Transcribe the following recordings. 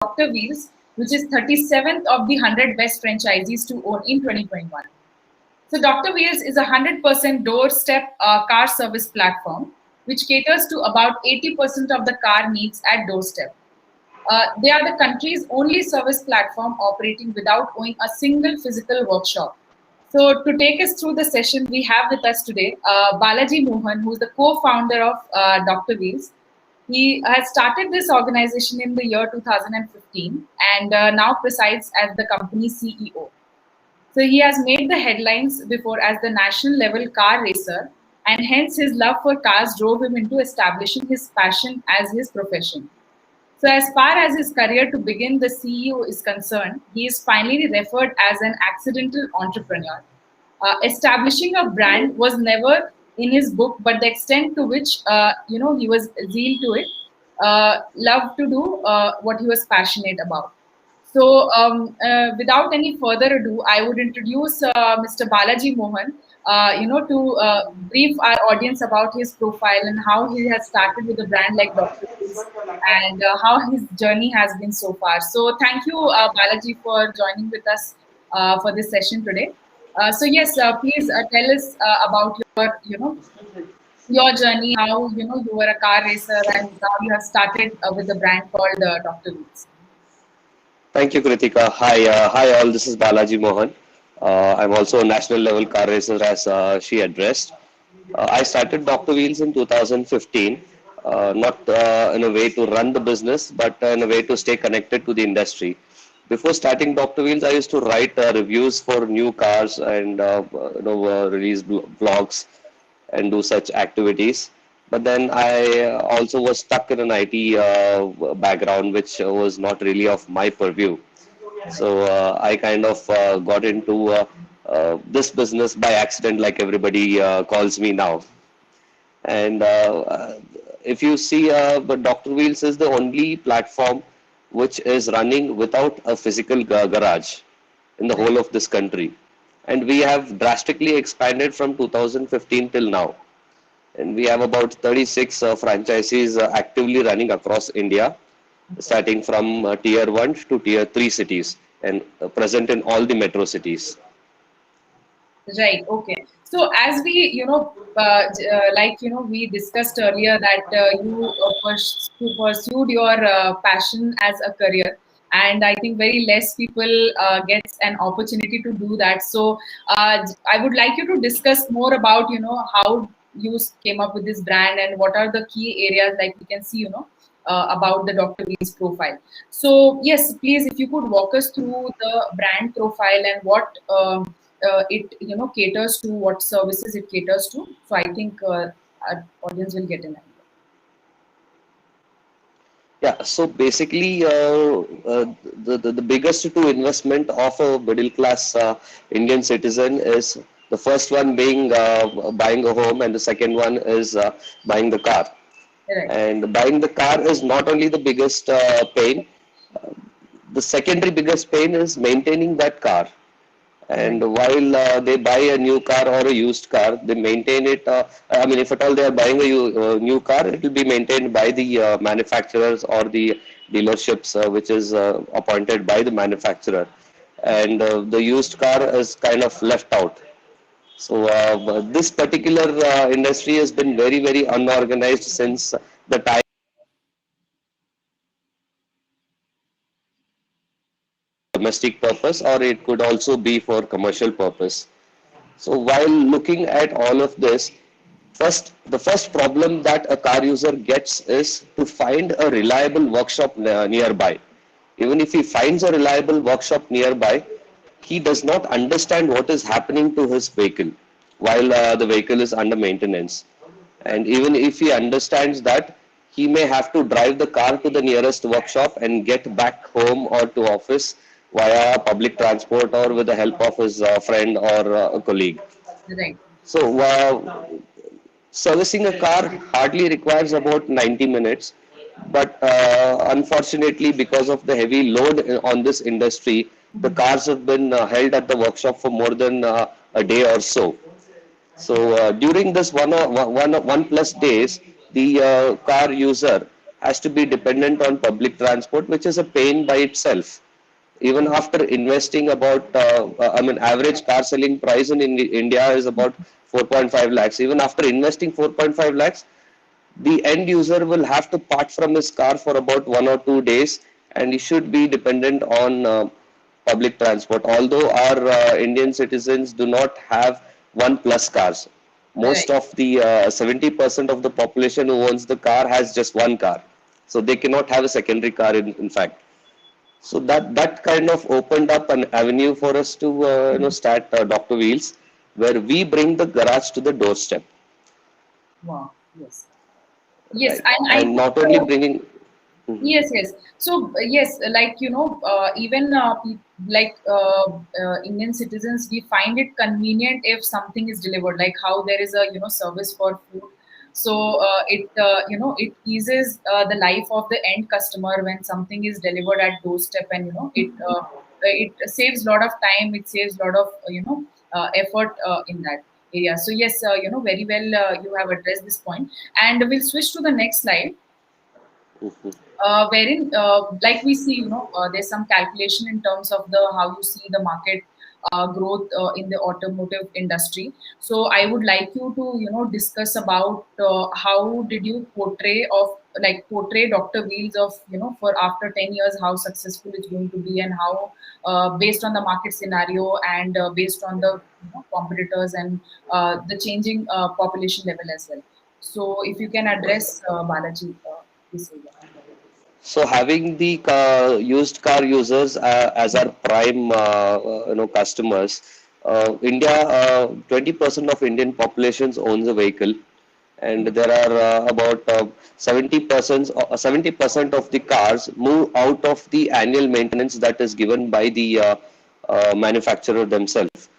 Dr. Wheelz, which is 37th of the 100 best franchisees to own in 2021. So Dr. Wheelz is a 100% doorstep car service platform, which caters to about 80% of the car needs at doorstep. They are the country's only service platform operating without owning a single physical workshop. So to take us through the session, we have with us today Balaji Mohan, who is the co-founder of Dr. Wheelz. He has started this organization in the year 2015 and now presides as the company's CEO. So he has made the headlines before as the national level car racer, and hence his love for cars drove him into establishing his passion as his profession. So as far as his career to begin the CEO is concerned, he is finally referred as an accidental entrepreneur. Establishing a brand was never in his book, but the extent to which he was zeal to it, loved to do what he was passionate about. So, without any further ado, I would introduce Mr. Balaji Mohan, to brief our audience about his profile and how he has started with a brand like Dr. Wheelz and how his journey has been so far. So, thank you, Balaji, for joining with us for this session today. So, yes, please tell us about your journey, how you were a car racer and how you have started with a brand called Dr. Wheelz. Thank you, Kritika. Hi all. This is Balaji Mohan. I'm also a national level car racer, as she addressed. I started Dr. Wheelz in 2015, not in a way to run the business, but in a way to stay connected to the industry. Before starting Dr. Wheelz, I used to write reviews for new cars and release blogs and do such activities. But then I also was stuck in an IT background, which was not really of my purview. So I kind of got into this business by accident, like everybody calls me now. And if you see, but Dr. Wheelz is the only platform which is running without a physical garage in the whole of this country. And we have drastically expanded from 2015 till now. And we have about 36 franchisees actively running across India, starting from tier 1 to tier 3 cities and present in all the metro cities. Right. Okay. So as we, we discussed earlier that you pursued your passion as a career, and I think very less people gets an opportunity to do that. So I would like you to discuss more about, how you came up with this brand and what are the key areas, like we can see, about the Dr. Wheelz profile. So yes, please, if you could walk us through the brand profile and what it caters to, what services it caters to. So I think our audience will get an idea. Yeah, so basically, the biggest two investment of a middle class Indian citizen is the first one being buying a home, and the second one is buying the car. Right. And buying the car is not only the biggest pain, the secondary biggest pain is maintaining that car. And while they buy a new car or a used car, they maintain it. I mean, if at all they are buying a new car, it will be maintained by the manufacturers or the dealerships, which is appointed by the manufacturer. And the used car is kind of left out. So this particular industry has been very, very unorganized since the time domestic purpose, or it could also be for commercial purpose. So while looking at all of this, the first problem that a car user gets is to find a reliable workshop nearby. Even if he finds a reliable workshop nearby, he does not understand what is happening to his vehicle while the vehicle is under maintenance. And even if he understands that, he may have to drive the car to the nearest workshop and get back home or to office via public transport or with the help of his friend or a colleague. Right. So servicing a car hardly requires about 90 minutes, but unfortunately, because of the heavy load on this industry, the cars have been held at the workshop for more than a day or so. So during this one plus days, the car user has to be dependent on public transport, which is a pain by itself. Even after investing about, average car selling price in India is about 4.5 lakhs. Even after investing 4.5 lakhs, the end user will have to part from his car for about 1 or 2 days, and he should be dependent on public transport. Although our Indian citizens do not have one plus cars, most Right. of the 70% of the population who owns the car has just one car, so they cannot have a secondary car in fact. So that kind of opened up an avenue for us to start Dr. Wheelz, where we bring the garage to the doorstep, Wow. Yes. Yes, right? and I And think not only bringing. Mhm. yes, yes. So yes, like even like Indian citizens, we find it convenient if something is delivered, like how there is a service for food. So it it eases the life of the end customer when something is delivered at doorstep, and it saves a lot of time. It saves a lot of effort in that area. So yes, very well you have addressed this point, and we'll switch to the next slide, Mhm. wherein like we see there's some calculation in terms of the how you see the market growth in the automotive industry. So I would like you to discuss about how did you portray Dr. Wheelz of for after 10 years, how successful it's going to be, and how based on the market scenario, and based on the competitors, and the changing population level as well. So if you can address Balaji, this area. So having the used car users as our prime customers, India 20% of Indian populations owns a vehicle, and there are about 70% of the cars move out of the annual maintenance that is given by the manufacturer themselves.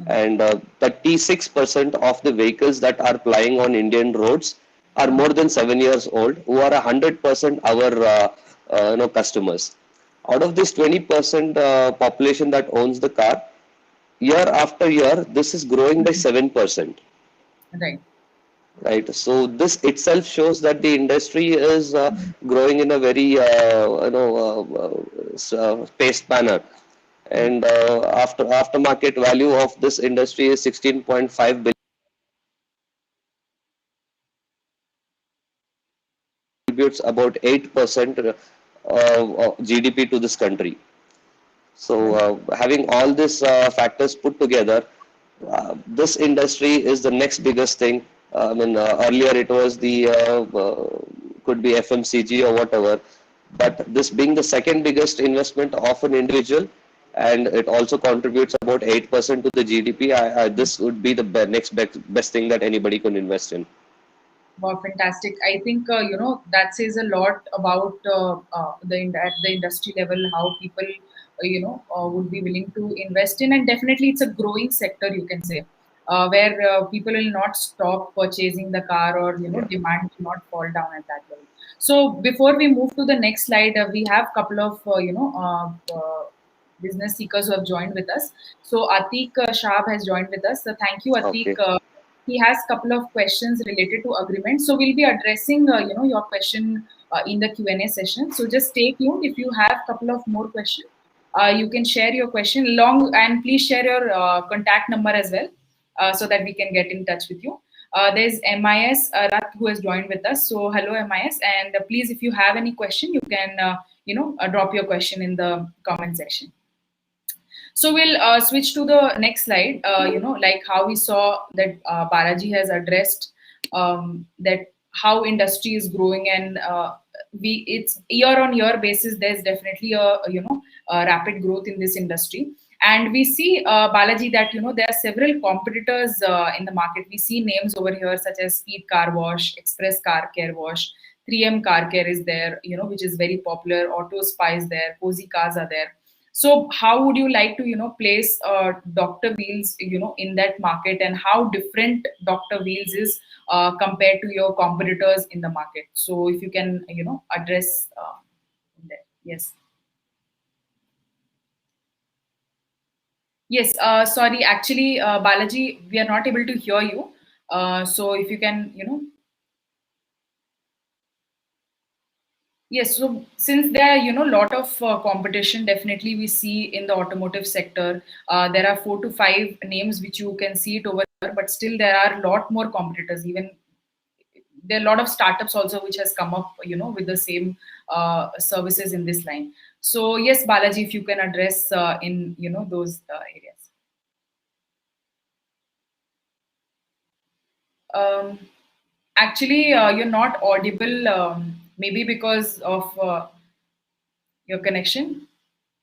And 36% of the vehicles that are plying on Indian roads are more than 7 years old, who are 100% our customers. Out of this 20% population that owns the car, year after year, this is growing by 7%. Right. Right. So this itself shows that the industry is growing in a very paced manner. Right. And aftermarket value of this industry is 16.5 billion, contributes about 8% GDP to this country. So Right. having all these factors put together, this industry is the next biggest thing. Earlier it was the could be FMCG or whatever, but this being the second biggest investment of an individual, and it also contributes about 8% to the GDP. This would be the next best thing that anybody can invest in. Wow, fantastic. I think that says a lot about at the industry level, how people would be willing to invest in, and definitely it's a growing sector, you can say, where people will not stop purchasing the car, or Yeah. demand will not fall down at that level. So before we move to the next slide, we have couple of business seekers who have joined with us. So Atik Shahab has joined with us. So thank you, Atik. Okay. He has couple of questions related to agreement. So we'll be addressing, your question in the Q&A session. So just stay tuned. If you have couple of more questions, you can share your question long, and please share your contact number as well, so that we can get in touch with you. There's MIS Rat who has joined with us. So hello MIS, and please, if you have any question, you can drop your question in the comment section. So we'll switch to the next slide. Like how we saw that Balaji has addressed that how industry is growing, and we it's year on year basis. There's definitely a rapid growth in this industry, and we see Balaji that there are several competitors in the market. We see names over here such as Speed Car Wash, Express Car Care Wash. 3M Car Care is there, which is very popular. Auto Spy is there. Cozy Cars are there. So how would you like to, place Dr. Wheelz, in that market, and how different Dr. Wheelz is compared to your competitors in the market? So if you can, address that. Yes. Yes. Sorry. Actually, Balaji, we are not able to hear you. So if you can, Yes, so since there are, lot of competition, definitely we see in the automotive sector, there are 4 to 5 names which you can see it over here, but still there are a lot more competitors. Even there are a lot of startups also which has come up, with the same services in this line. So yes, Balaji, if you can address in, those areas. Um, Actually, you're not audible, maybe because of your connection.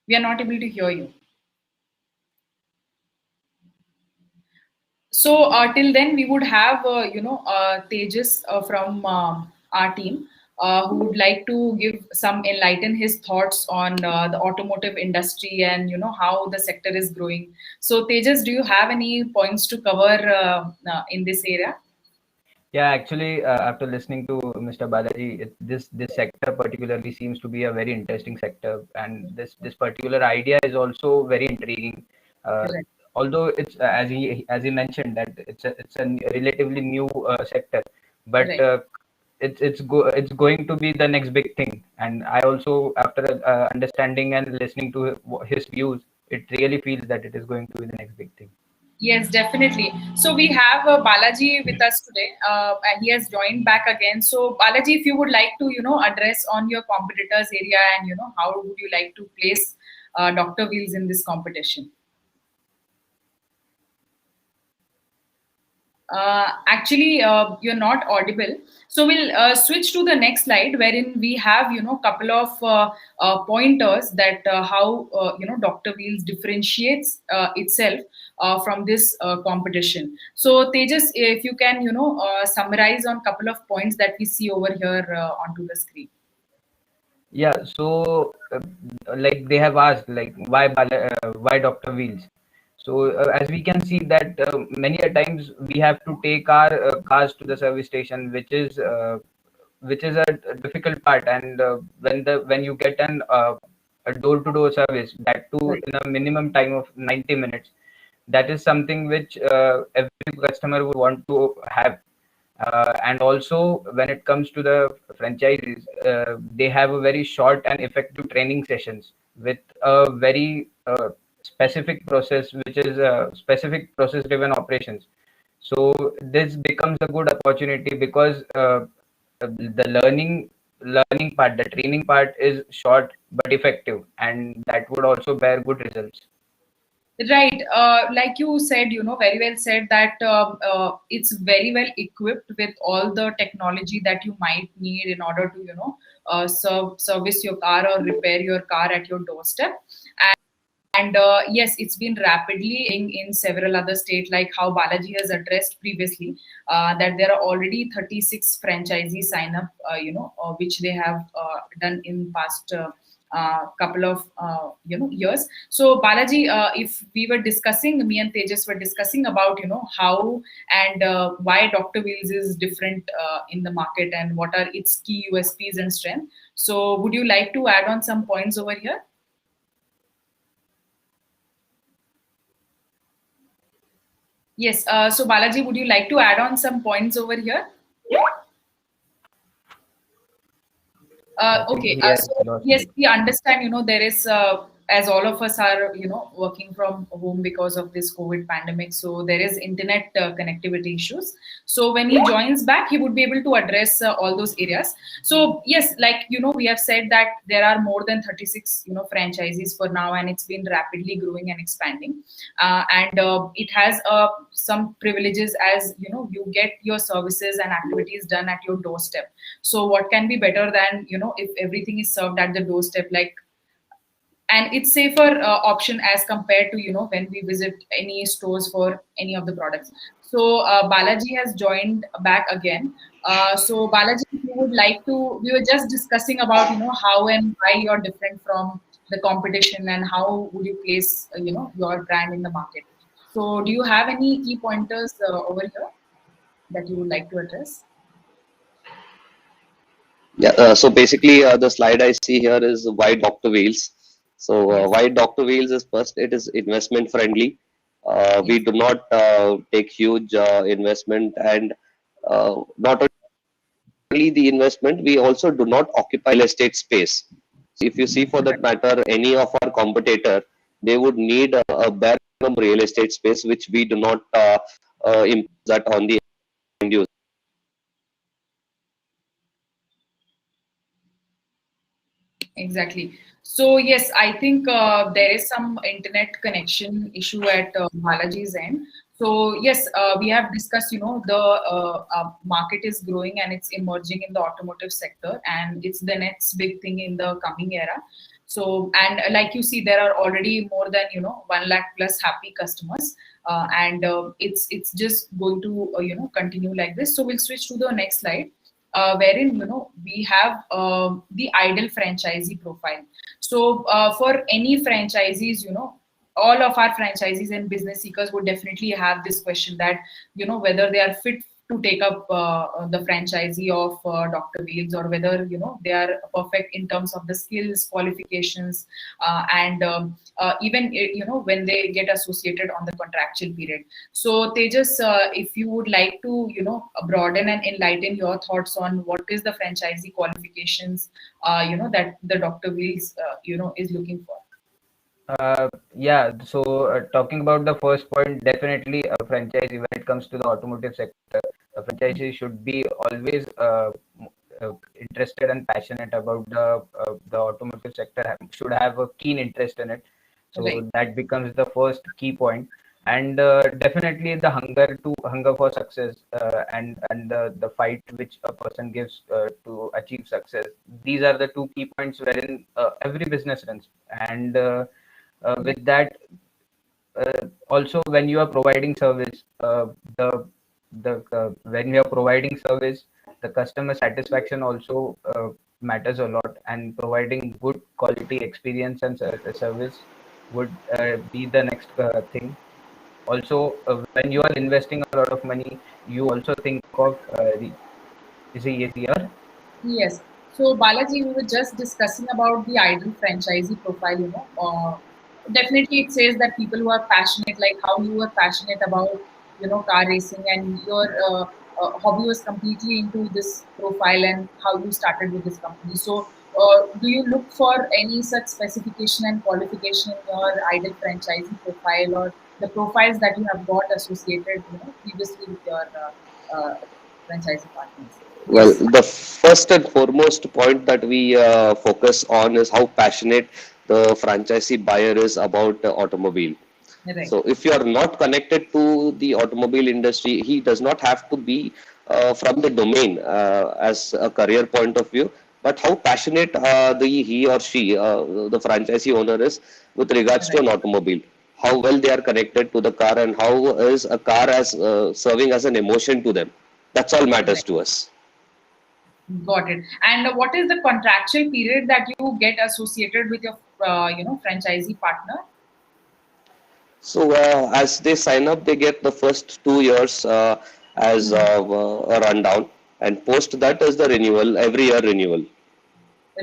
We are not able to hear you. So till then, we would have Tejas from our team who would like to give some enlighten his thoughts on the automotive industry and how the sector is growing. So Tejas, do you have any points to cover in this area? Yeah, actually, after listening to Mr. Balaji, this sector particularly seems to be a very interesting sector, and this particular idea is also very intriguing. Uh, Correct. Although it's as he mentioned that it's a relatively new sector, but Right. it's going to be the next big thing. And I also, after understanding and listening to his views, it really feels that it is going to be the next big thing. Yes, definitely. So we have Balaji with us today, and he has joined back again. So Balaji, if you would like to, address on your competitors area and how would you like to place Dr. Wheelz in this competition? Actually, you're not audible. So we'll switch to the next slide, wherein we have couple of pointers that how Dr. Wheelz differentiates itself from this competition. So Tejas, if you can summarize on couple of points that we see over here onto the screen. Yeah, so like they have asked, like why Dr. Wheelz? So as we can see that many a times we have to take our cars to the service station, which is a difficult part. And when you get a door-to-door service, that too Right. in a minimum time of 90 minutes, that is something which every customer would want to have. And also, when it comes to the franchises, they have a very short and effective training sessions with a very specific process, which is specific process driven operations. So this becomes a good opportunity because the learning part, the training part is short but effective, and that would also bear good results. Right, like you said, very well said that it's very well equipped with all the technology that you might need in order to, service your car or repair your car at your doorstep. And yes, it's been rapidly in several other states, like how Balaji has addressed previously, that there are already 36 franchisees sign up, which they have done in past couple of years. So Balaji, if we were discussing, me and Tejas were discussing about how and why Dr. Wheelz is different in the market and what are its key USPs and strength. So would you like to add on some points over here? Yes. So Balaji, would you like to add on some points over here? I think Okay. he has So lost yes, me. we understand. There is, as all of us are, working from home because of this COVID pandemic. So there is internet connectivity issues. So when he joins back, he would be able to address all those areas. So yes, like we have said that there are more than 36, franchises for now, and it's been rapidly growing and expanding. And it has some privileges, as you get your services and activities done at your doorstep. So what can be better than if everything is served at the doorstep, like, and it's safer option as compared to when we visit any stores for any of the products. So Balaji has joined back again. So Balaji, if you would like to, we were just discussing about how and why you're different from the competition and how would you place your brand in the market. So do you have any key pointers over here that you would like to address? Yeah, so basically, the slide I see here is why Dr. Wheelz. So, Yes. why Dr. Wheelz is first, it is investment friendly. We Yes. do not take huge investment, and not only the investment, we also do not occupy real estate space. If you see for that matter, any of our competitor, they would need a bare minimum real estate space, which we do not impose that on the end user. Exactly. So yes, I think there is some internet connection issue at Balaji's end. So yes, we have discussed, the market is growing and it's emerging in the automotive sector, and it's the next big thing in the coming era. So, and like you see, there are already more than 1 lakh plus happy customers, and it's just going to continue like this. So we'll switch to the next slide, wherein we have the ideal franchisee profile. So for any franchisees, all of our franchisees and business seekers would definitely have this question that whether they are fit to take up the franchisee of Dr. Wheelz, or whether they are perfect in terms of the skills, qualifications, and even when they get associated on the contractual period. So Tejas, if you would like to broaden and enlighten your thoughts on what is the franchisee qualifications that the Dr. Wheelz is looking for. Yeah, so talking about the first point, definitely a franchisee, when it comes to the automotive sector, a franchisee should be always interested and passionate about the automotive sector, should have a keen interest in it. So Right. that becomes the first key point. And definitely the hunger for success, and the fight which a person gives to achieve success. These are the two key points wherein every business runs. And with that, also when you are providing service, the when you are providing service, the customer satisfaction also matters a lot, and providing good quality experience and service would be the next thing. Also, when you are investing a lot of money, you also think of is he here? Yes. So Balaji, we were just discussing about the ideal franchisee profile. Definitely it says that people who are passionate, like how you were passionate about car racing, and your hobby was completely into this profile, and how you started with this company. So do you look for any such specification and qualification in your ideal franchisee profile, or the profiles that you have got associated previously with your franchisee partners? Well, Yes. the first and foremost point that we focus on is how passionate the franchisee buyer is about the automobile. Right. So if you are not connected to the automobile industry, he does not have to be from the domain as a career point of view, but how passionate he or she, the franchisee owner is with regards to Right. an automobile. How well they are connected to the car, and how is a car as serving as an emotion to them. That's all matters Right. to us. Got it. And what is the contractual period that you get associated with your, franchisee partner? So as they sign up, they get the first 2 years as a rundown, and post that is the renewal, every year renewal.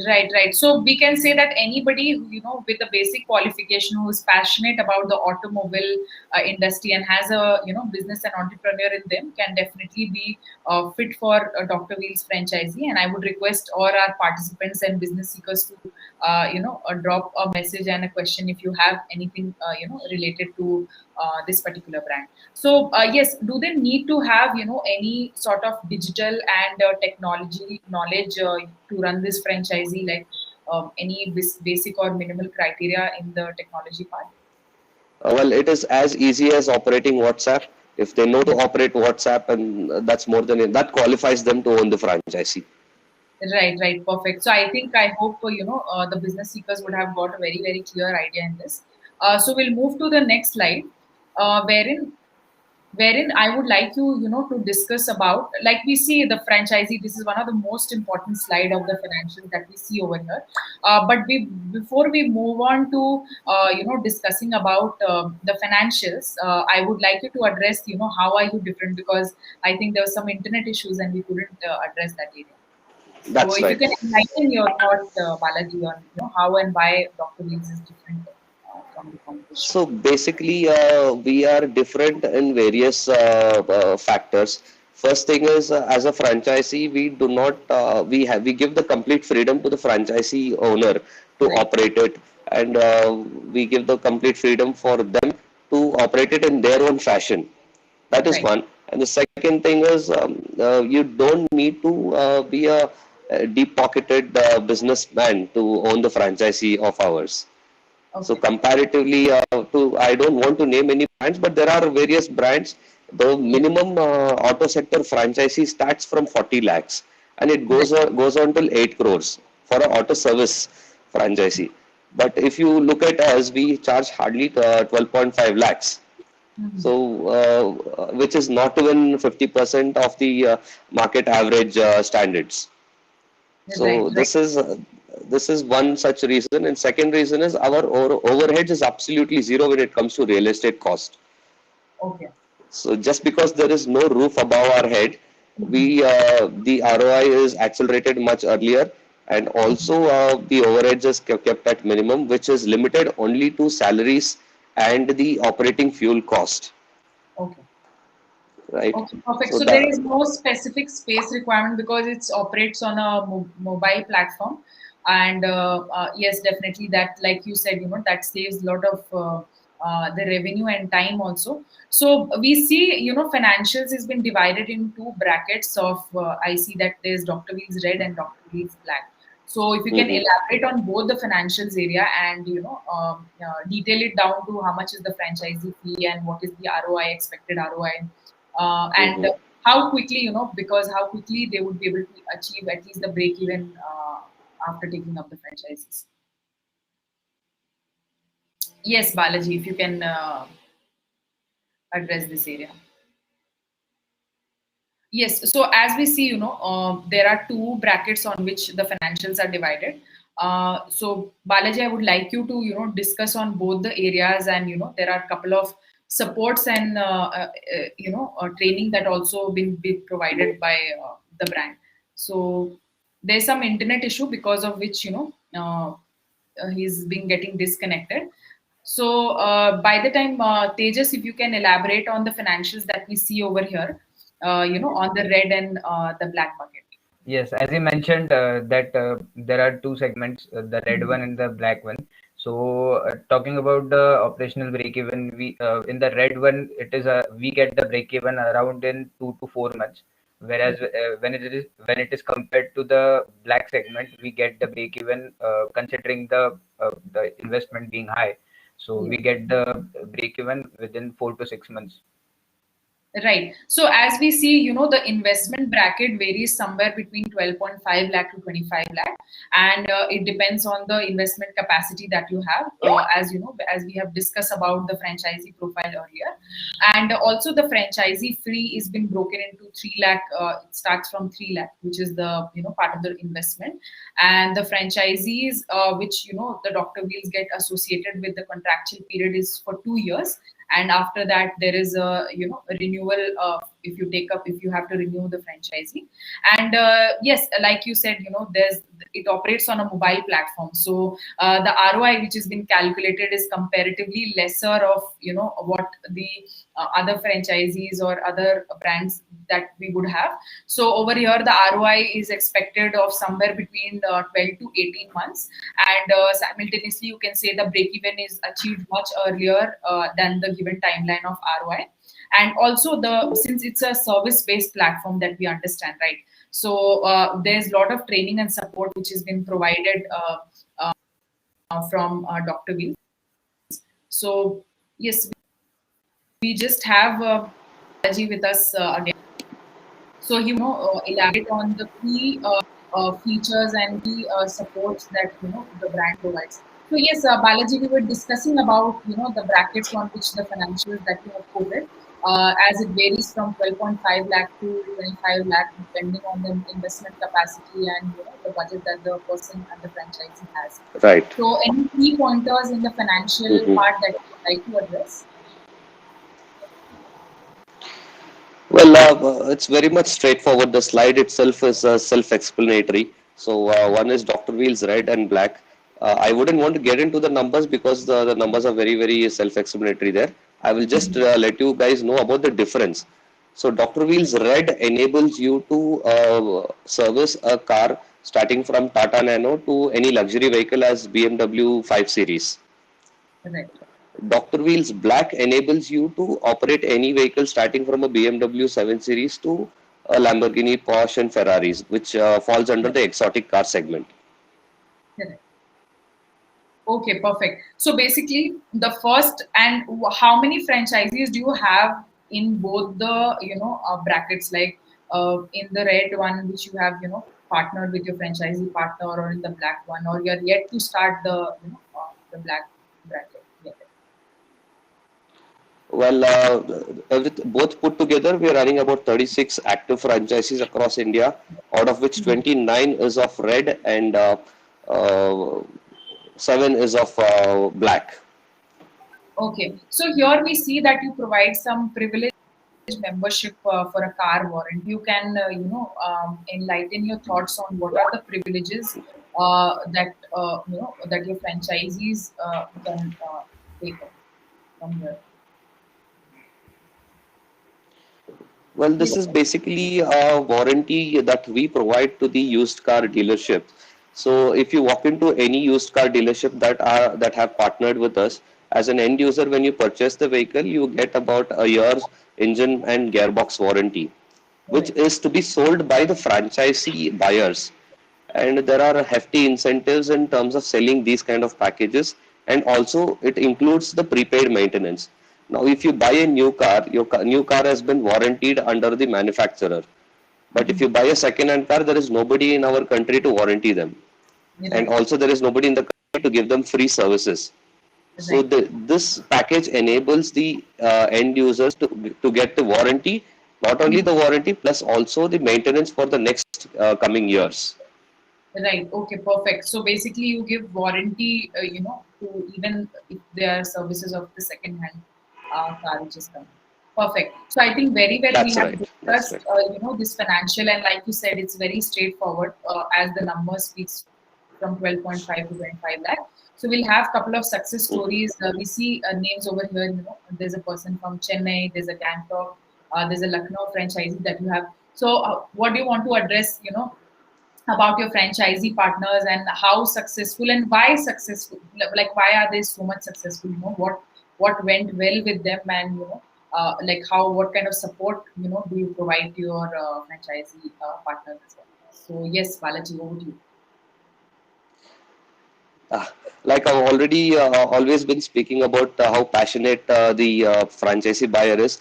Right, right. So we can say that anybody who, with a basic qualification, who is passionate about the automobile industry and has a business and entrepreneur in them, can definitely be fit for a Dr. Wheelz franchisee. And I would request all our participants and business seekers to drop a message and a question if you have anything related to this particular brand. So yes, do they need to have any sort of digital and technology knowledge to run this franchisee, like any basic or minimal criteria in the technology part? Well, it is as easy as operating WhatsApp. If they know to operate WhatsApp, and that's more than it, that qualifies them to own the franchisee. Right, right, perfect. So I think, I hope the business seekers would have got a very, very clear idea in this. So we'll move to the next slide, wherein I would like you, to discuss about, like we see the franchisee. This is one of the most important slide of the financials that we see over here. But before we move on to, discussing about the financials, I would like you to address, how are you different? Because I think there were some internet issues and we couldn't address that area. So That's if you right. can enlighten your thought, Balaji, on how and why Dr. Wheelz is different from the competition. So basically, we are different in various factors. First thing is, as a franchisee, we do not we give the complete freedom to the franchisee owner to Right. operate it, and we give the complete freedom for them to operate it in their own fashion. That is Right. one. And the second thing is, you don't need to be a deep-pocketed businessman to own the franchisee of ours. So Okay. comparatively I don't want to name any brands, but there are various brands. The Yes. minimum auto sector franchisee starts from 40 lakhs and it Right. goes on till 8 crores for an auto service franchisee. But if you look at us, we charge hardly 12.5 lakhs. Mhm. So, which is not even 50% of the market average standards. Right. So Right. this is one such reason, and second reason is our overheads is absolutely zero when it comes to real estate cost. Okay. So just because there is no roof above our head, Mhm. we the ROI is accelerated much earlier, and also the overheads is kept at minimum, which is limited only to salaries and the operating fuel cost, Okay. right? Okay, perfect. So So there that. is no specific space requirement because it operates on a mobile platform, and yes, definitely that, like you said, that saves a lot of the revenue and time also. So we see, financials has been divided in two brackets of. I see that there's Dr. Wheelz Red and Dr. Wheelz Black. So if you can Mhm. elaborate on both the financials area and detail it down to how much is the franchisee fee and what is the ROI, expected ROI, and Mhm. how quickly, because how quickly they would be able to achieve at least the break even after taking up the franchises. Yes, Balaji, if you can address this area. Yes, so as we see, there are two brackets on which the financials are divided. So Balaji, I would like you to, discuss on both the areas, and there are a couple of supports and training that also been provided by the brand. So there's some internet issue because of which he's been getting disconnected. So by the time Tejas, if you can elaborate on the financials that we see over here, on the red and the black bucket. Yes, as you mentioned, that there are two segments, the red Mhm. one and the black one. So, talking about the operational break even, we in the red one, we get the break even around in 2 to 4 months. Whereas when it is compared to the black segment, we get the break even considering the investment being high. So Yes. we get the break even within 4 to 6 months. Right. So as we see, the investment bracket varies somewhere between 12.5 lakh to 25 lakh, and it depends on the investment capacity that you have. As you know, as we have discussed about the franchisee profile earlier, and also the franchisee fee is been broken into 3 lakh. It starts from 3 lakh, which is the part of the investment, and the franchisees, which the Dr. Wheels get associated with the contractual period is for 2 years, and after that there is a a renewal if you have to renew the franchisee. And yes, like you said, there's it operates on a mobile platform, so the ROI which has been calculated is comparatively lesser of what the other franchisees or other brands that we would have. So over here the ROI is expected of somewhere between 12 to 18 months, and simultaneously you can say the break even is achieved much earlier than the given timeline of ROI. And also, the since it's a service based platform that we understand, right? So there's a lot of training and support which has been provided from Dr. Wheelz. So yes, we just have Balaji with us again. So he elaborate on the key features and key supports that the brand provides. So yes, Balaji, we were discussing about the brackets on which the financials that you have quoted, as it varies from 12.5 lakh to 25 lakh depending on the investment capacity and the budget that the person and the franchisee has. Right. So any key pointers in the financial Mhm. part that you would like to address? Well, it's very much straightforward. The slide itself is self-explanatory. So one is Dr. Wheelz red and black. I wouldn't want to get into the numbers because the numbers are very, very self-explanatory there. I will just let you guys know about the difference. So Dr. Wheelz Red enables you to service a car starting from Tata Nano to any luxury vehicle as BMW 5 Series. Right. Dr. Wheelz Black enables you to operate any vehicle starting from a BMW 7 Series to a Lamborghini, Porsche and Ferraris, which falls under the exotic car segment. Correct. Okay, perfect. So basically, the first and how many franchisees do you have in both the brackets, like in the red one, which you have partnered with your franchisee partner, or in the black one, or you're yet to start the black bracket? Yeah. Well, both put together, we are running about 36 active franchises across India, out of which 29 is of red and uh, 7 is of black. Okay, so here we see that you provide some privilege membership for a car warranty. You can, enlighten your thoughts on what are the privileges that your franchisees can take up from here. Well, this is basically a warranty that we provide to the used car dealership. So if you walk into any used car dealership that have partnered with us, as an end user, when you purchase the vehicle, you get about a year's engine and gearbox warranty, which Right. is to be sold by the franchisee buyers. And there are hefty incentives in terms of selling these kind of packages, and also it includes the prepaid maintenance. Now if you buy a new car, your new car has been warranted under the manufacturer, but if you buy a second hand car, there is nobody in our country to warranty them, and Right. also there is nobody in the country to give them free services. So Right. this package enables the end users to get the warranty, not only the warranty plus also the maintenance for the next coming years. Right. Okay. Perfect. So basically, you give warranty, to even if there are services of the second-hand car which is coming. Perfect. So I think very well we That's have right. That's discussed, right. this financial, and like you said, it's very straightforward as the number speaks from 12.5 to 25 lakh. So we'll have a couple of success stories. We see names over here. There's a person from Chennai. There's a Gangtok. There's a Lucknow franchisee that you have. So what do you want to address? About your franchisee partners and how successful and why successful, like why are they so much successful, what went well with them, and like how, what kind of support do you provide to your franchisee partners as well. So yes, Balaji, over to you. Uh, like I've already always been speaking about how passionate the franchisee buyer is.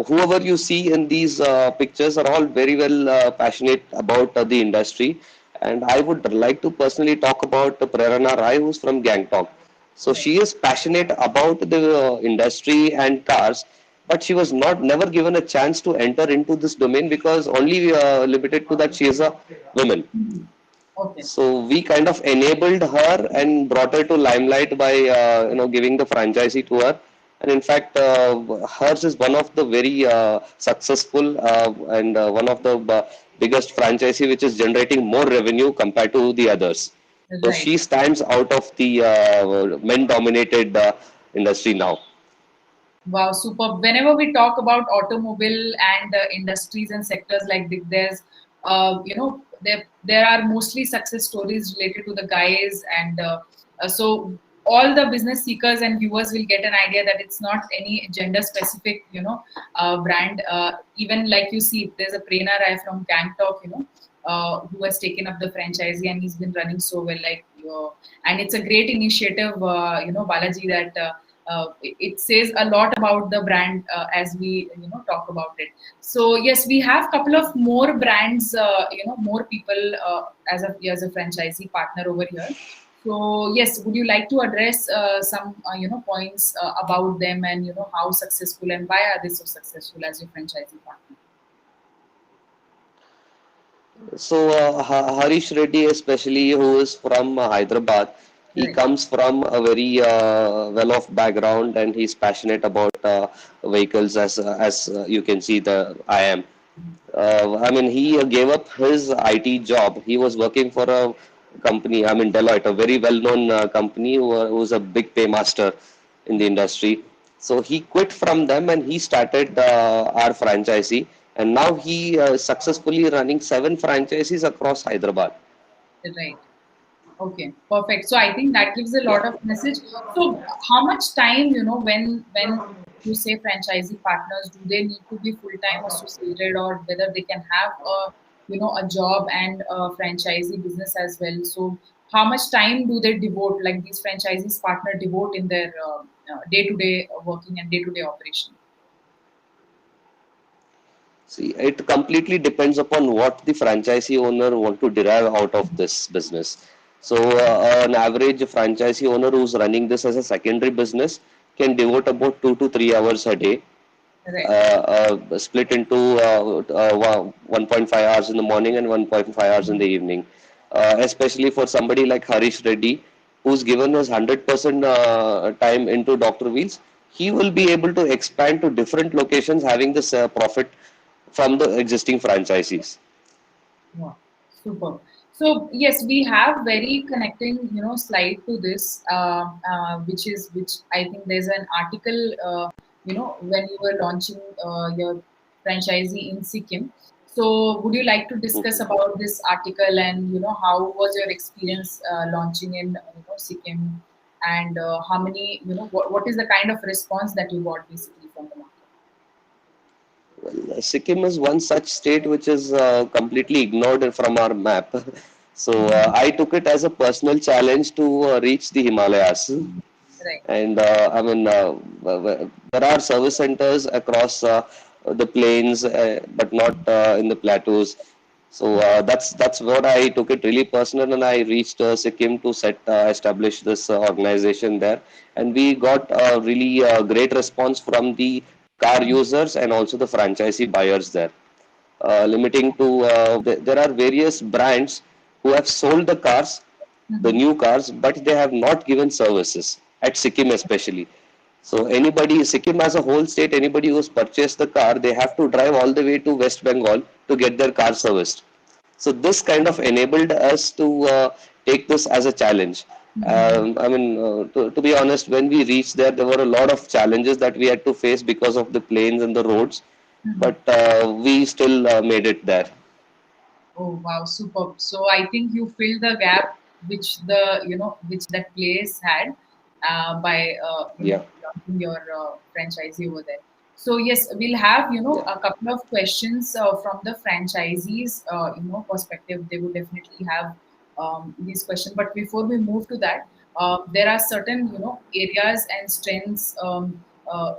Whoever you see in these pictures are all very well passionate about the industry. And I would like to personally talk about Prerana Rai, who's from Gangtok. So Right. she is passionate about the industry and cars, but she was not never given a chance to enter into this domain because only limited to that she is a woman. Mhm. Okay. So we kind of enabled her and brought her to limelight by giving the franchisee to her. And in fact, hers is one of the very successful and one of the biggest franchisee which is generating more revenue compared to the others. So Right. she stands out of the men-dominated industry now. Wow, super. Whenever we talk about automobile and industries and sectors like this, there's, there are mostly success stories related to the guys, and so all the business seekers and viewers will get an idea that it's not any gender specific, brand. Even like you see, there's a Prerna Rai from Gangtok, who has taken up the franchisee and he's been running so well. And it's a great initiative, Balaji, that. It says a lot about the brand as we talk about it. So yes, we have couple of more brands, more people as a franchisee partner over here. So yes, would you like to address some points about them, and how successful and why are they so successful as your franchisee partner? So Harish Reddy, especially who is from Hyderabad, he Right. comes from a very well-off background, and he's passionate about vehicles as you can see the I am. I mean, he gave up his IT job. He was working for a company, I mean Deloitte, a very well-known company who's a big paymaster in the industry. So he quit from them and he started our franchisee. and now he is successfully running 7 franchises across Hyderabad. Right. Okay, perfect. So I think that gives a Yeah. lot of message. So how much time, when you say franchisee partners, do they need to be full-time associated, or whether they can have a job and a franchisee business as well? So how much time do they devote, like these franchisees partner devote in their day-to-day working and day-to-day operation? See, it completely depends upon what the franchisee owner want to derive out of this business. So, an average franchisee owner who's running this as a secondary business can devote about 2 to 3 hours a day, Right. split into 1.5 hours in the morning and 1.5 hours in the evening. Especially for somebody like Harish Reddy, who's given his 100% time into Dr. Wheelz, he will be able to expand to different locations having this profit from the existing franchisees. Wow, super. So yes, we have very connecting, slide to this, which I think there's an article, when you were launching your franchisee in Sikkim. So would you like to discuss Mhm. about this article, and how was your experience launching in Sikkim, and how many, what is the kind of response that you got basically from the market? Well, Sikkim is one such state which is completely ignored from our map. So Mhm. I took it as a personal challenge to reach the Himalayas. Right. And I mean, there are service centers across the plains, but not in the plateaus. So that's what I took it really personal, and I reached Sikkim to establish this organization there, and we got a really great response from the car users and also the franchisee buyers there. Limiting to there are various brands who have sold the cars, the Mhm. new cars, but they have not given services at Sikkim especially. So anybody, Sikkim as a whole state, anybody who's purchased the car, they have to drive all the way to West Bengal to get their car serviced. So this kind of enabled us to take this as a challenge. Mhm. To be honest, when we reached there, there were a lot of challenges that we had to face because of the plains and the roads, Mhm. but we still made it there. Oh wow, superb. So I think you filled the gap which that place had by Yeah, launching your franchisee over there. So yes, we'll have yeah. a couple of questions from the franchisees perspective. They would definitely have these questions. But before we move to that, there are certain areas and strengths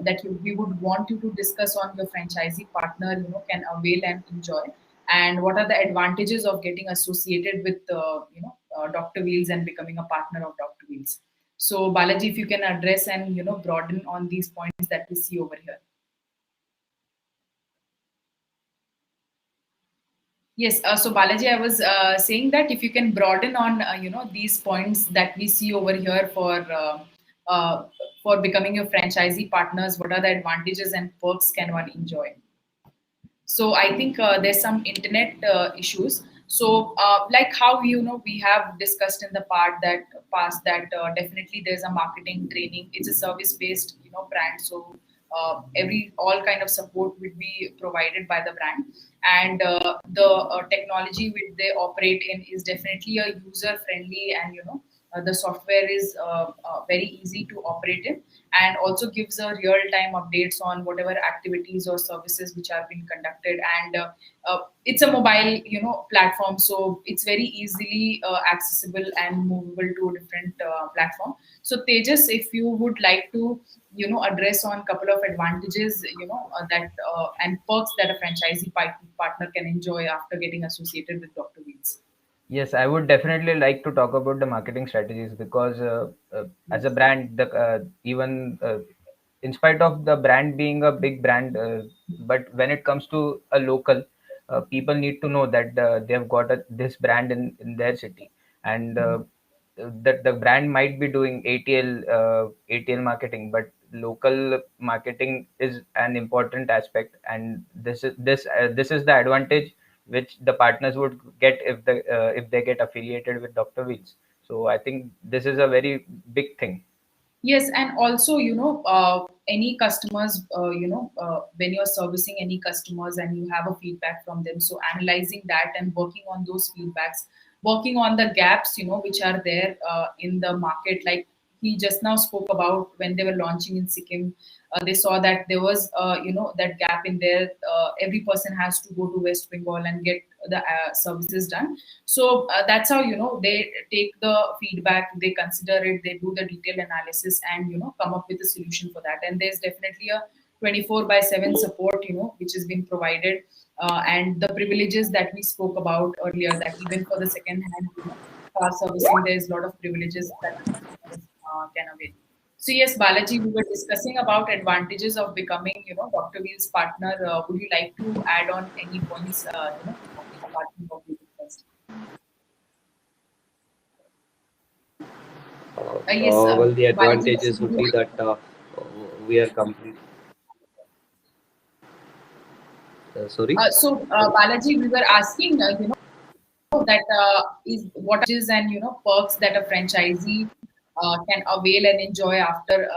that we would want you to discuss on your franchisee partner can avail and enjoy, and what are the advantages of getting associated with Dr. Wheelz and becoming a partner of Dr. Wheelz. So Balaji, if you can address and broaden on these points that we see over here. Yes, so Balaji, I was saying that if you can broaden on these points that we see over here uh, for becoming your franchisee partners, what are the advantages and perks can one enjoy? So I think there's some internet issues. So like how we have discussed in the past that definitely there's a marketing training. It's a service based brand. So every all kind of support would be provided by the brand, and the technology which they operate in is definitely a user friendly, and the software is very easy to operate in, and also gives a real time updates on whatever activities or services which are being conducted, and it's a mobile platform, so it's very easily accessible and movable to a different platform. So Tejas, if you would like to address on couple of advantages that and perks that a franchisee partner can enjoy after getting associated with Dr. Wheels. Yes, I would definitely like to talk about the marketing strategies because as a brand, even in spite of the brand being a big brand, but when it comes to a local, people need to know that they've got this brand in their city, and that the brand might be doing ATL marketing, but local marketing is an important aspect, and this is the advantage which the partners would get if they get affiliated with Dr. Wheels. So I think this is a very big thing. Yes, and also, any customers, when you're servicing any customers and you have a feedback from them, so analyzing that and working on those feedbacks, working on the gaps, which are there in the market. Like he just now spoke about when they were launching in Sikkim, they saw that there was, that gap in there. Every person has to go to West Bengal and get the services done. So that's how they take the feedback, they consider it, they do the detailed analysis, and come up with a solution for that. And there's definitely a 24/7 support, which has been provided, and the privileges that we spoke about earlier. That even for the second hand, car servicing, there's a lot of privileges that customers can avail. So yes, Balaji, we were discussing about advantages of becoming, Dr. Wheel's partner. Would you like to add on any points, apart from what we discussed? Yes, Well, the Balaji, advantages would be that we are complete. Sorry. Balaji, we were asking, that is what is and perks that a franchisee can avail and enjoy after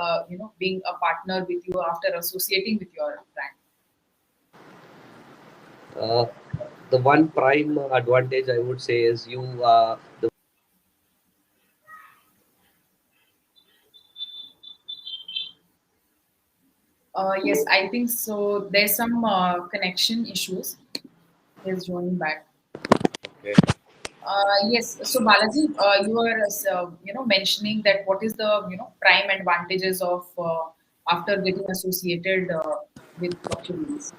being a partner with you, after associating with your brand. Uh, the one prime advantage I would say is the Yes, I think so. There's some connection issues. Is joining back. okay. Yes. So Balaji, you were mentioning that what is the prime advantages of after getting associated with Dr. Wheelz.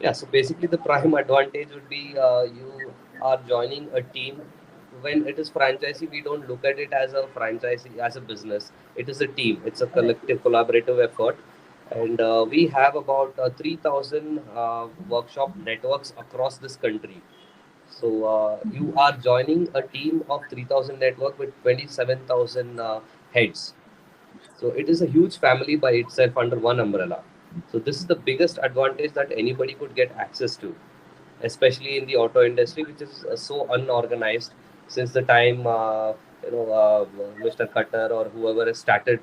Yeah, so basically the prime advantage would be you are joining a team. When it is franchisee, we don't look at it as a franchisee, as a business. It is a team. It's a Right. collective, collaborative effort. And we have about 3,000 workshop networks across this country. So you are joining a team of 3,000 network with 27,000 heads. So it is a huge family by itself under one umbrella. So this is the biggest advantage that anybody could get access to, especially in the auto industry, which is so unorganized since the time Mr. Cutter or whoever has started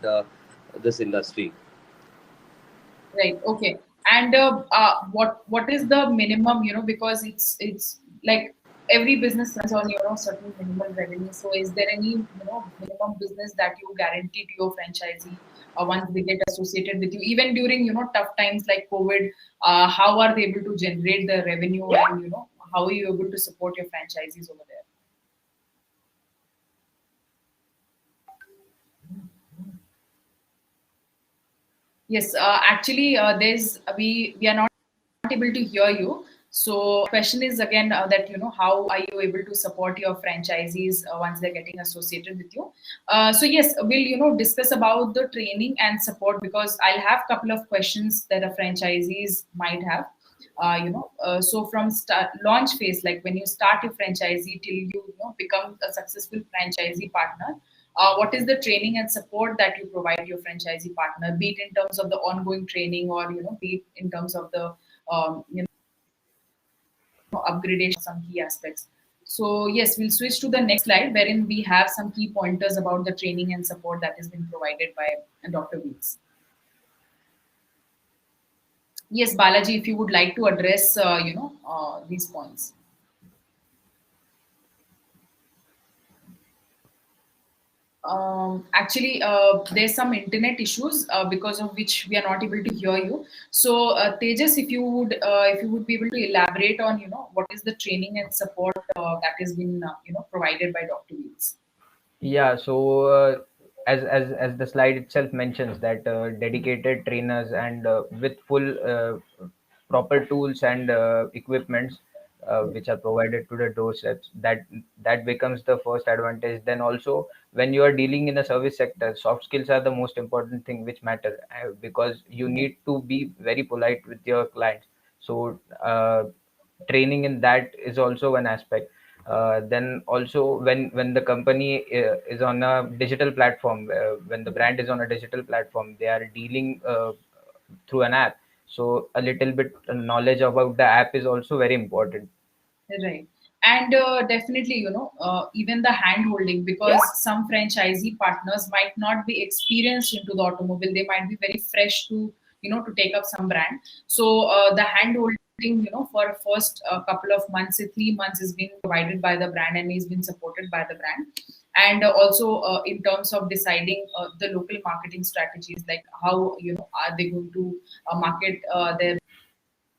this industry. Right. Okay. And what is the minimum? Because it's like every business runs on certain minimum revenue. So is there any minimum business that you guarantee to your franchisee once they get associated with you, even during tough times like COVID? How are they able to generate the revenue, and how are you able to support your franchisees over there? Yes, actually, we are not able to hear you. So, question is again that how are you able to support your franchisees once they're getting associated with you? So yes, we'll discuss about the training and support, because I'll have a couple of questions that a franchisees might have. So from launch phase, like when you start your franchisee till become a successful franchisee partner, what is the training and support that you provide your franchisee partner, be it in terms of the ongoing training, or be it in terms of the upgradation of some key aspects. So yes, we'll switch to the next slide, wherein we have some key pointers about the training and support that has been provided by Dr. Wheelz. Yes, Balaji, if you would like to address, these points. Actually, there's some internet issues because of which we are not able to hear you. So, Tejas, if you would be able to elaborate on, what is the training and support that has been, provided by Dr. Wheelz. Yeah, so as the slide itself mentions that dedicated trainers and with full proper tools and equipments which are provided to the doorsteps, that becomes the first advantage. Then also, when you are dealing in the service sector, soft skills are the most important thing which matter, because you need to be very polite with your clients. So training in that is also one aspect. Then also, when the company is on a digital platform, when the brand is on a digital platform, they are dealing through an app. So a little bit knowledge about the app is also very important. Right. And definitely, even the hand holding, because some franchisee partners might not be experienced into the automobile. They might be very fresh to, to take up some brand. So the hand holding, for first couple of months, say 3 months, is being provided by the brand and is being supported by the brand. And also in terms of deciding the local marketing strategies, like how, are they going to market their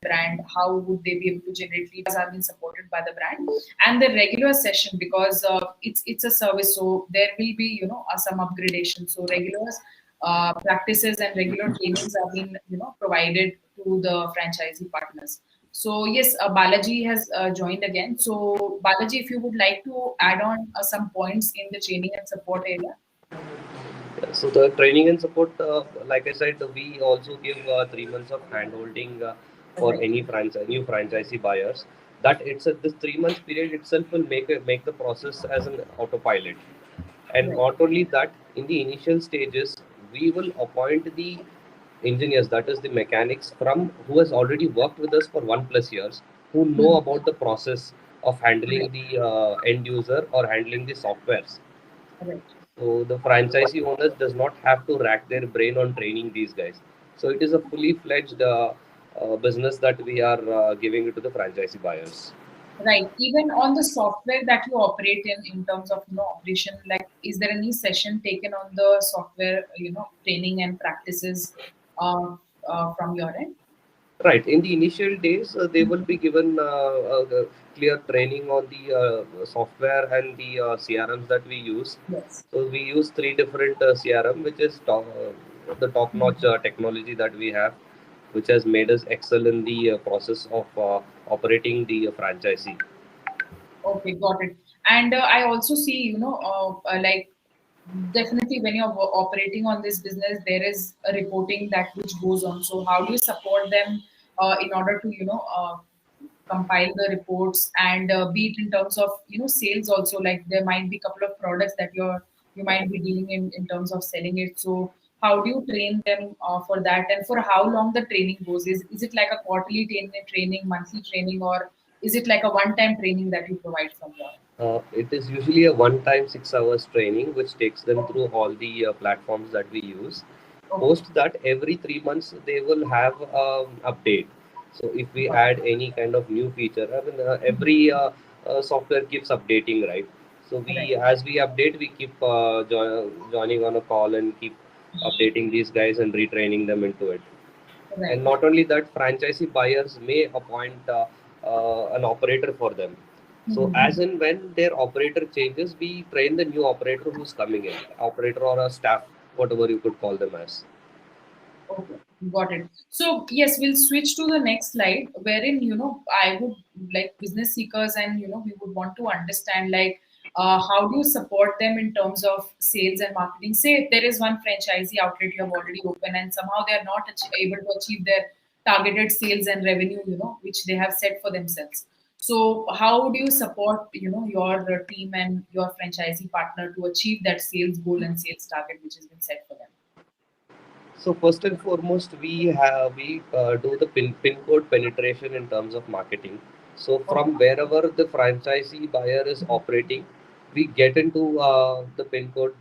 brand, how would they be able to generate leads, are being supported by the brand. And the regular session, because it's a service, so there will be, some upgradation. So regular practices and regular trainings are being, provided to the franchisee partners. So yes, Balaji has joined again. So Balaji, if you would like to add on some points in the training and support area. Yeah, so the training and support, like I said, we also give 3 months of handholding for Right. any new franchisee buyers. That it's this 3 months period itself will make the process as an autopilot. And Right. not only that, in the initial stages, we will appoint the engineers, that is the mechanics from who has already worked with us for 1+ years, who know Mhm. about the process of handling Right. the end user or handling the softwares. Right. So the franchisee owners does not have to rack their brain on training these guys. So it is a fully fledged business that we are giving it to the franchisee buyers. Right. Even on the software that you operate in terms of, operation, like, is there any session taken on the software, training and practices from your end? Right. In the initial days, they will be given the clear training on the software and the CRMs that we use. Yes. So we use three different CRM, which is the top-notch technology that we have, which has made us excel in the process of operating the franchisee. Okay, got it. And I also see, like, definitely when you're operating on this business, there is a reporting that which goes on. So how do you support them in order to, compile the reports, and be it in terms of, sales also, like there might be a couple of products that you might be dealing in terms of selling it. So how do you train them for that, and for how long the training goes? Is it like a quarterly training, monthly training, or is it like a one time training that you provide from your end? It is usually a one-time 6 hours training, which takes them Okay. through all the platforms that we use. Okay. Post that, every 3 months they will have update. So if we Got add any kind of new feature, I mean, every software keeps updating, right? So it. Right. as we update, we keep joining on a call and keep updating these guys and retraining them into it. Right. And not only that, franchisee buyers may appoint an operator for them. So Mhm. as and when their operator changes, we train the new operator who's coming in, operator or a staff, whatever you could call them as. Okay, got it. So yes, we'll switch to the next slide, wherein, I would like business seekers, and, we would want to understand, like, how do you support them in terms of sales and marketing? Say if there is one franchisee outlet you have already opened, and somehow they are not able to achieve their targeted sales and revenue, which they have set for themselves. So how do you support, your team and your franchisee partner to achieve that sales goal and sales target which has been set for them? So first and foremost, we do the pin code penetration in terms of marketing. So Okay. from wherever the franchisee buyer is operating, we get into the pin code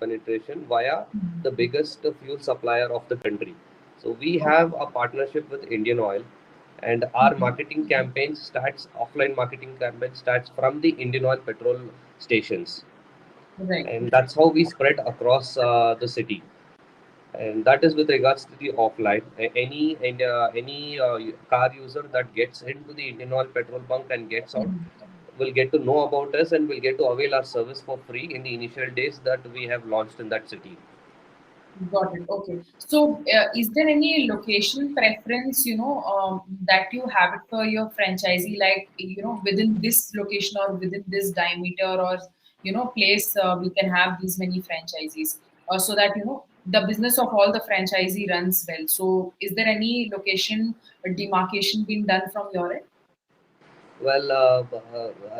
penetration via Mhm. the biggest fuel supplier of the country. So we Okay. have a partnership with Indian Oil, and our Mhm. marketing campaign starts offline marketing campaign starts from the Indian Oil petrol stations, Right. and that's how we spread across the city. And that is with regards to the offline. Any car user that gets into the Indian Oil petrol bunk and gets out Mhm. will get to know about us and will get to avail our service for free in the initial days that we have launched in that city. Got it. Okay. So, is there any location preference, that you have it for your franchisee, like, within this location or within this diameter, or, place, we can have these many franchisees, so that, the business of all the franchisee runs well. So, is there any location demarcation being done from your end? Well,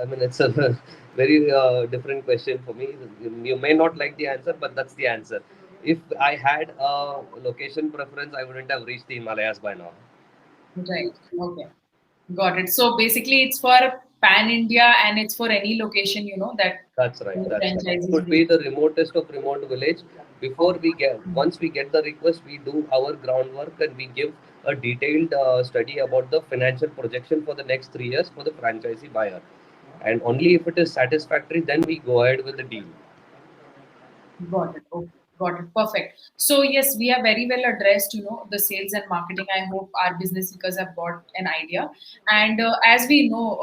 I mean, it's a very different question for me. You may not like the answer, but that's the answer. If I had a location preference, I wouldn't have reached the Himalayas by now. Right. Okay. Got it. So basically, it's for pan India and it's for any location, that That's right. That's right. It franchisees could will. be the remotest of remote village. Once we get the request, we do our groundwork and we give a detailed study about the financial projection for the next 3 years for the franchisee buyer. And only if it is satisfactory, then we go ahead with the deal. Got it. Okay. Got it. Perfect. So yes, we have very well addressed, the sales and marketing. I hope our business seekers have got an idea. And as we know,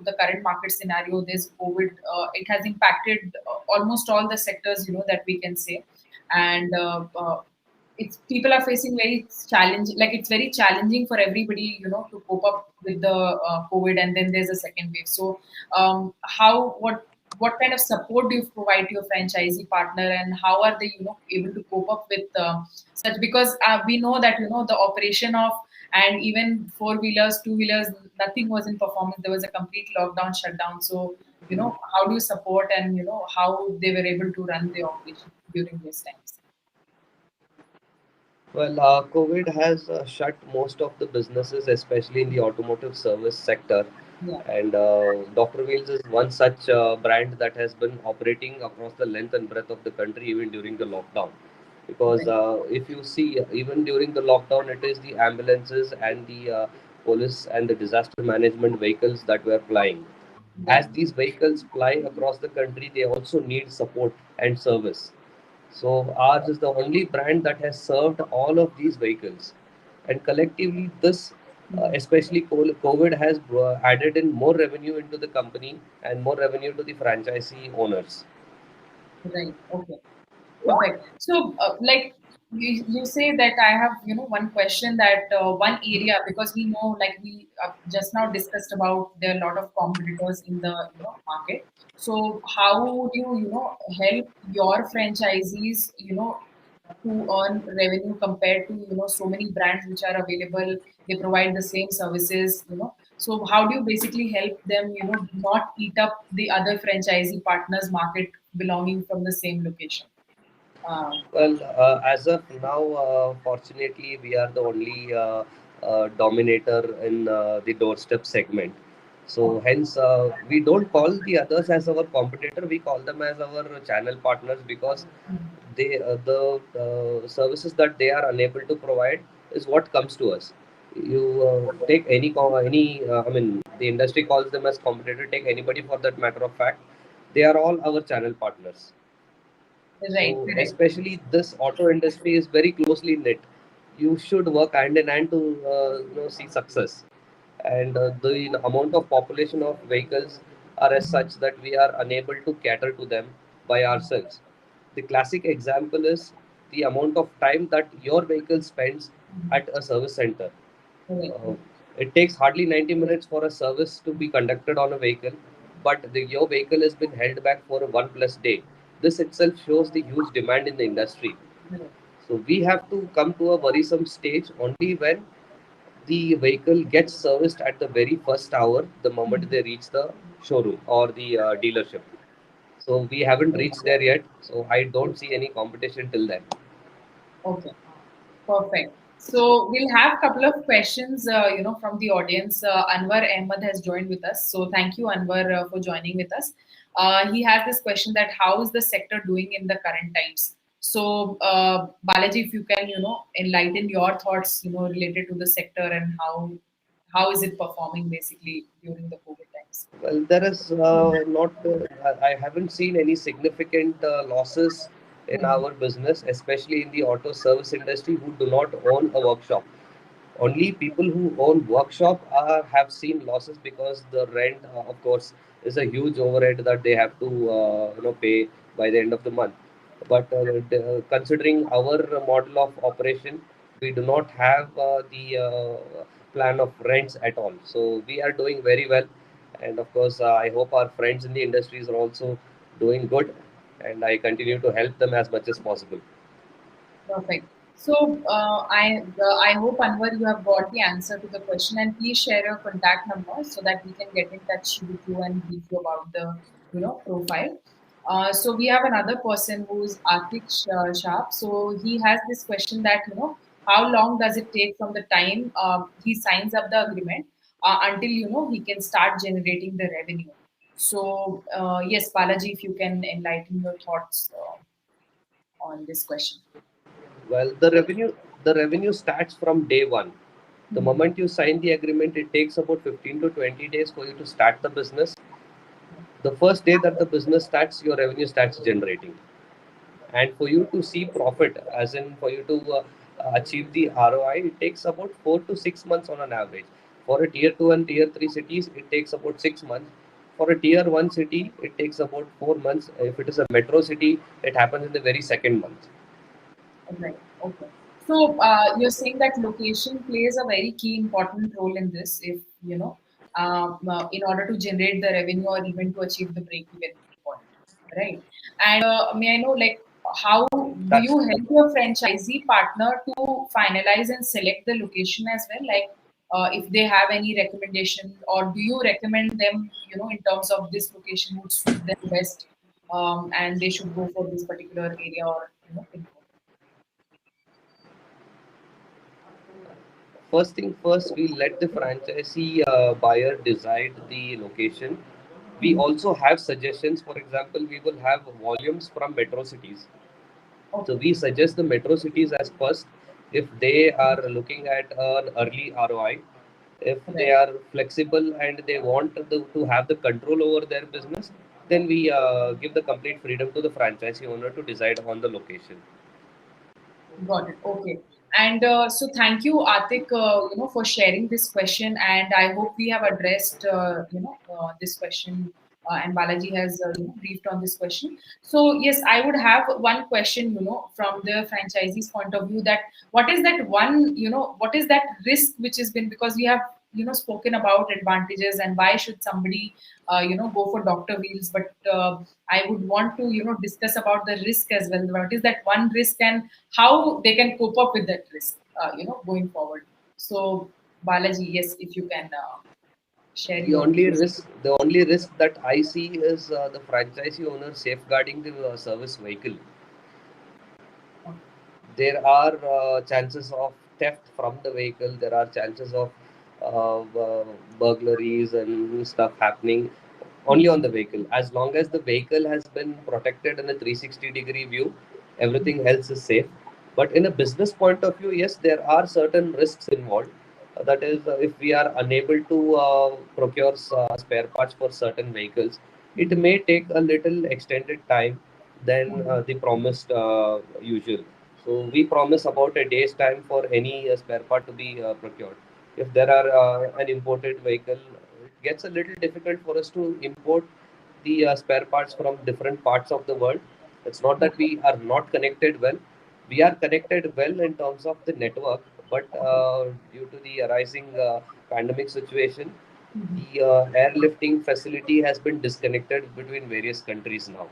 the current market scenario, this COVID, it has impacted almost all the sectors, that we can say. And it's people are facing very challenge, like it's very challenging for everybody, to cope up with the COVID, and then there's a second wave. So how what kind of support do you provide to your franchisee partner, and how are they able to cope up with such, because we know that the operation of, and even four-wheelers, two-wheelers, nothing was in performance. There was a complete lockdown shutdown. So how do you support, and how they were able to run the operation during these times? Well, COVID has shut most of the businesses, especially in the automotive service sector. Yeah. And Dr. Wheelz is one such brand that has been operating across the length and breadth of the country even during the lockdown. Because Right. if you see, even during the lockdown, it is the ambulances and the police and the disaster management vehicles that were flying. As Right. these vehicles fly across the country, they also need support and service. So ours is the only brand that has served all of these vehicles, and collectively, this, Mhm. especially COVID, has added in more revenue into the company and more revenue to the franchisee owners. Right. Okay. Perfect. So, like you say that I have, one question, that one area, because we know, like we just now discussed about, there are a lot of competitors in the market. So, how would you, help your franchisees, to earn revenue compared to so many brands which are available? They provide the same services. So, how do you basically help them, not eat up the other franchisee partners' market belonging from the same location? Well, as of now, fortunately, we are the only dominator in the doorstep segment. So, Okay. hence, we don't call the others as our competitor. We call them as our channel partners, because the services that they are unable to provide is what comes to us. You take I mean, the industry calls them as competitor. Take anybody for that matter of fact. They are all our channel partners. Right, So correct. especially this auto industry is very closely knit. You should work hand in hand to see success. And the amount of population of vehicles are as such that we are unable to cater to them by ourselves. The classic example is the amount of time that your vehicle spends at a service center. Correct. uh, it takes hardly 90 minutes for a service to be conducted on a vehicle, but your vehicle has been held back for a 1+ day. This itself shows the huge demand in the industry. Correct. So we have to come to a worrisome stage only when the vehicle gets serviced at the very first hour, the moment they reach the showroom or the dealership. So we haven't reached there yet. So I don't see any competition till then. Okay. Perfect. So we'll have a couple of questions, from the audience. Anwar Ahmed has joined with us. So thank you, Anwar, for joining with us. He has this question, that how is the sector doing in the current times? So, Balaji, if you can, enlighten your thoughts, related to the sector, and how is it performing basically during the COVID times? Well, there is not, I haven't seen any significant losses in Mhm. our business, especially in the auto service industry who do not own a workshop. Only people who own workshop have seen losses, because the rent, of course, is a huge overhead that they have to pay by the end of the month. But considering our model of operation, we do not have the plan of rents at all. So we are doing very well, and of course, I hope our friends in the industries are also doing good, and I continue to help them as much as possible. Perfect. So I hope, Anwar, you have got the answer to the question, and please share your contact number so that we can get in touch with you and brief you about the profile. So we have another person who's Atik Sharp. So he has this question, that how long does it take from the time he signs up the agreement until he can start generating the revenue. So yes, Balaji, if you can enlighten your thoughts on this question. Well, the revenue starts from day one. The moment you sign the agreement, it takes about 15 to 20 days for you to start the business. The first day that the business starts, your revenue starts generating. And for you to see profit, as in for you to achieve the ROI, it takes about 4 to 6 months on an average. For a tier 2 and tier 3 cities, it takes about 6 months. For a tier 1 city, it takes about 4 months. If it is a metro city, it happens in the very second month. Right. Okay. So you're saying that location plays a very key important role in this, if in order to generate the revenue or even to achieve the break-even point, right? And may I know, like, how do That's you help your franchisee partner to finalize and select the location as well? Like, if they have any recommendation, or do you recommend them, in terms of this location would suit them best, and they should go for this particular area or pin code? First thing first, we let the franchisee buyer decide the location. We Mhm. also have suggestions. For example, we will have volumes from metro cities. So Okay. we suggest the metro cities as first if they are looking at an early ROI. If they Right. are flexible and they want to have the control over their business, then we give the complete freedom to the franchisee owner to decide on the location. Got it. Okay. And so thank you, Atik, for sharing this question. And I hope we have addressed, this question. And Balaji has, briefed on this question. So yes, I would have one question, from the franchisee's point of view, that what is that one, what is that risk which has been, because we have, spoken about advantages and why should somebody, go for Dr. Wheelz, but I would want to, discuss about the risk as well. What is that one risk and how they can cope up with that risk, going forward. So, Balaji, yes, if you can share The your only views. risk, the only risk that I see is the franchisee owner safeguarding the service vehicle. There are chances of theft from the vehicle. There are chances of burglaries and stuff happening only on the vehicle. As long as the vehicle has been protected in a 360-degree view, everything else is safe. But in a business point of view, yes, there are certain risks involved. That is, if we are unable to procure spare parts for certain vehicles, it may take a little extended time than the promised usual. So we promise about a day's time for any spare part to be procured. If there are an imported vehicle, it gets a little difficult for us to import the spare parts from different parts of the world. It's not that Okay. we are not connected well. We are connected well in terms of the network, but due to the arising pandemic situation, Mhm. the airlifting facility has been disconnected between various countries now.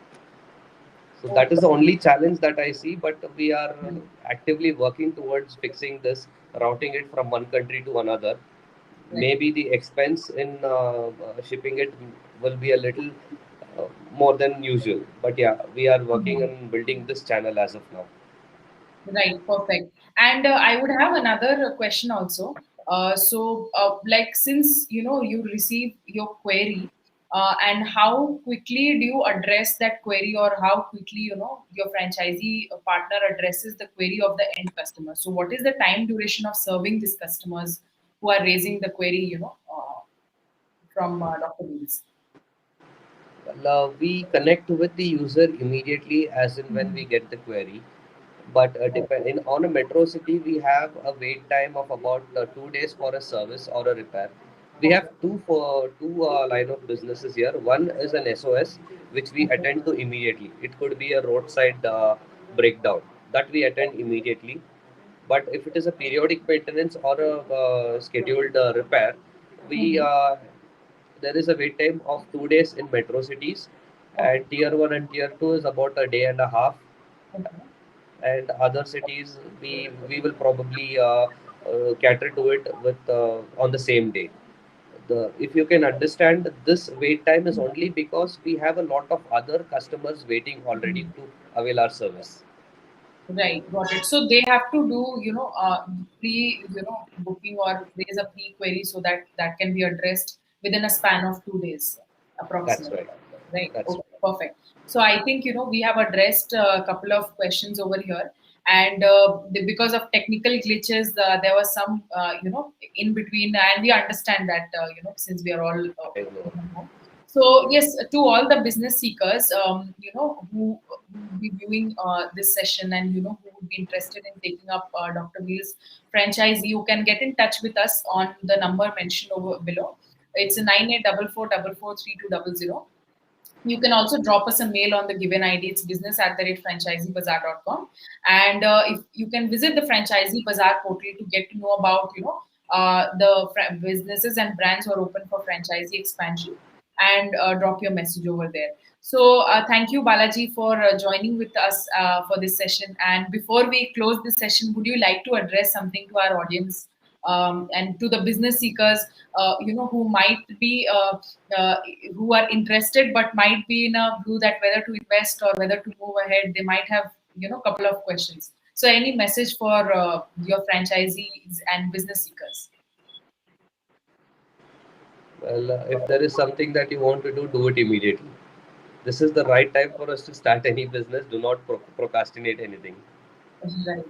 So that is Okay. the only challenge that I see, but we are Right. actively working towards fixing this, routing it from one country to another. Right. Maybe the expense in shipping it will be a little more than usual, but yeah, we are working Mhm. on building this channel as of now. Right, perfect. And I would have another question also. So, like, since you receive your query, and how quickly do you address that query, or how quickly your franchisee partner addresses the query of the end customer? So, what is the time duration of serving these customers who are raising the query, from Dr. Wheelz? Well, we connect with the user immediately as in when we get the query. But on a metro city, we have a wait time of about 2 days for a service or a repair. We have Okay. two line of businesses here. One is an SOS, which we Okay. attend to immediately. It could be a roadside breakdown that we attend immediately. But if it is a periodic maintenance or a scheduled repair, we Mhm. there is a wait time of 2 days in metro cities, Okay. and tier one and tier two is about a day and a half, Okay. and other cities we will probably cater to it with on the same day. If you can understand, this wait time is only because we have a lot of other customers waiting already Mhm. to avail our service. Right, got it. So they have to do, booking or raise a pre-query so that that can be addressed within a span of 2 days, That's approximately. right. Right. That's Okay, perfect. So I think, we have addressed a couple of questions over here, and because of technical glitches, there was some, in between, and we understand that, since we are all right. I know. from home. So yes, to all the business seekers, who would be viewing this session, and who would be interested in taking up Dr. Wheelz franchise, you can get in touch with us on the number mentioned over below. It's 9844443200. You can also drop us a mail on the given ID. It's business@franchiseebazaar.com. And if you can visit the Franchisee Bazaar portal to get to know about, the businesses and brands who are open for franchisee expansion, and drop your message over there. So thank you, Balaji, for joining with us for this session. And before we close this session, would you like to address something to our audience, and to the business seekers, who might be uh, who are interested but might be in a blue that whether to invest or whether to move ahead? They might have, a couple of questions. So any message for your franchisees and business seekers? Well, if there is something that you want to do it immediately. This is the right time for us to start any business. Do not procrastinate anything. Right.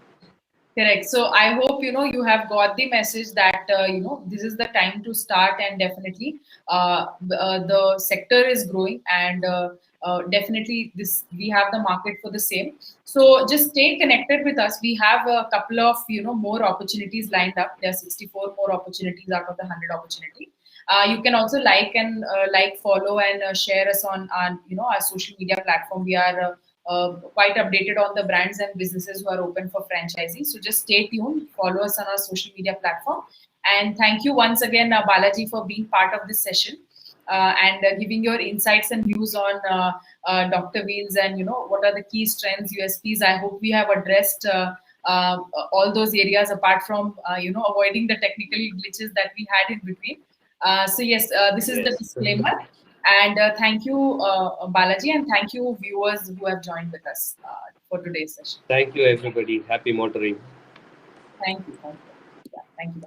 Correct. So I hope you have got the message that this is the time to start, and definitely the sector is growing, and definitely this we have the market for the same. So just stay connected with us. We have a couple of more opportunities lined up. There are 64 more opportunities out of the 100 opportunity. You can also follow, and share us on our social media platform. We are quite updated on the brands and businesses who are open for franchising. So just stay tuned, follow us on our social media platform. And thank you once again, Balaji, for being part of this session, and giving your insights and views on Dr. Wheelz, and what are the key strengths, USPs. I hope we have addressed all those areas, apart from avoiding the technical glitches that we had in between. So yes, this is the Yes. disclaimer. And thank you, Balaji, and thank you, viewers who have joined with us for today's session. Thank you, everybody. Happy motoring. Thank you. Thank you. Yeah, thank you.